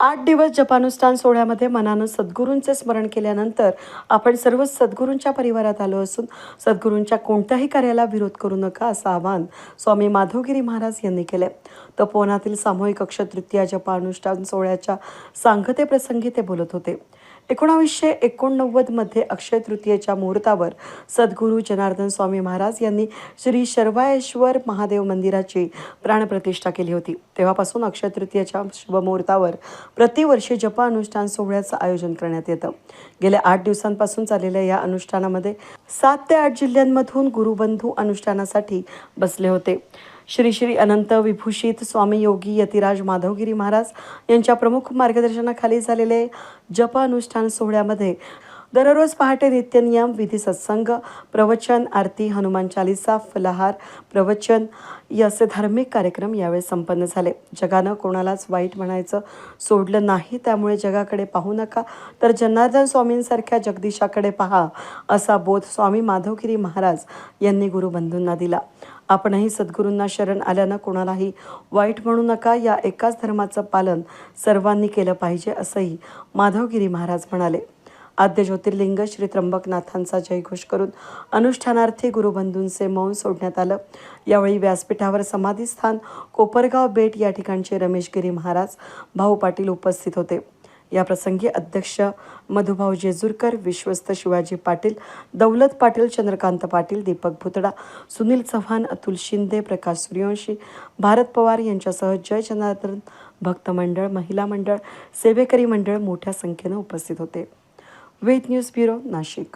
8 दिवस जपानुष्ठान सोहळ्यामध्ये मनानं सद्गुरूंचे स्मरण केल्यानंतर आपण सर्व सद्गुरूंच्या परिवारात आलो असून सद्गुरूंच्या कोणत्याही कार्याला विरोध करू नका असं आवाहन स्वामी माधवगिरी महाराज यांनी केले. तपोवनातील सामूहिक अक्षय तृतीया जपानुष्ठान सोहळ्याच्या सांगतेप्रसंगी ते बोलत होते. 1989 मध्ये अक्षय तृतीयेच्या मुहूर्तावर सद्गुरू जनार्दन स्वामी महाराज यांनी श्री शर्वायेश्वर महादेव मंदिराची प्राणप्रतिष्ठा केली होती. तेव्हापासून अक्षय तृतीयेच्या शुभमुहूर्तावर प्रतिवर्षी जप अनुष्ठान सोहळ्याचं आयोजन करण्यात येतं. गेल्या 8 दिवसांपासून चाललेल्या या अनुष्ठानामध्ये 7 ते 8 जिल्ह्यांमधून गुरुबंधू अनुष्ठानासाठी बसले होते. श्री श्री अनंत विभूषित स्वामी योगी यतिराज माधवगिरी महाराज यांच्या प्रमुख मार्गदर्शनाखाली झालेले जप अनुष्ठान सोहळ्यामध्ये दररोज पहाटे नित्यनियम विधी सत्संग, प्रवचन, आरती, हनुमान चालीसा, फलाहार, प्रवचन असे धार्मिक कार्यक्रम यावेळी संपन्न झाले. जगानं कोणालाच वाईट म्हणायचं सोडलं नाही. त्यामुळे जगाकडे पाहू नका, तर जनार्दन स्वामींसारख्या जगदीशाकडे पहा असा बोध स्वामी माधवगिरी महाराज यांनी गुरुबंधूंना दिला. आपणही सद्गुरूंना शरण आल्यानं कोणालाही वाईट म्हणू नका. या एकाच धर्माचं पालन सर्वांनी केलं पाहिजे असंही माधवगिरी महाराज म्हणाले. आद्य ज्योतिर्लिंग श्री त्र्यंबकनाथांचा जयघोष करून अनुष्ठानार्थी गुरुबंधूंचे मौन सोडण्यात आलं. यावेळी व्यासपीठावर समाधीस्थान कोपरगाव बेट या ठिकाणचे रमेशगिरी महाराज, भाऊ पाटील उपस्थित होते. या प्रसंगी अध्यक्ष मधुभाऊ जेजुरकर, विश्वस्त शिवाजी पाटील, दौलत पाटील, चंद्रकांत पाटील, दीपक भुतडा, सुनील चव्हाण, अतुल शिंदे, प्रकाश सूर्यवंशी, भारत पवार यांच्यासह जय जनार्दन भक्त मंडळ, महिला मंडळ, सेवेकरी मंडळ मोठ्या संख्येनं उपस्थित होते. वेद न्यूज ब्युरो, नाशिक.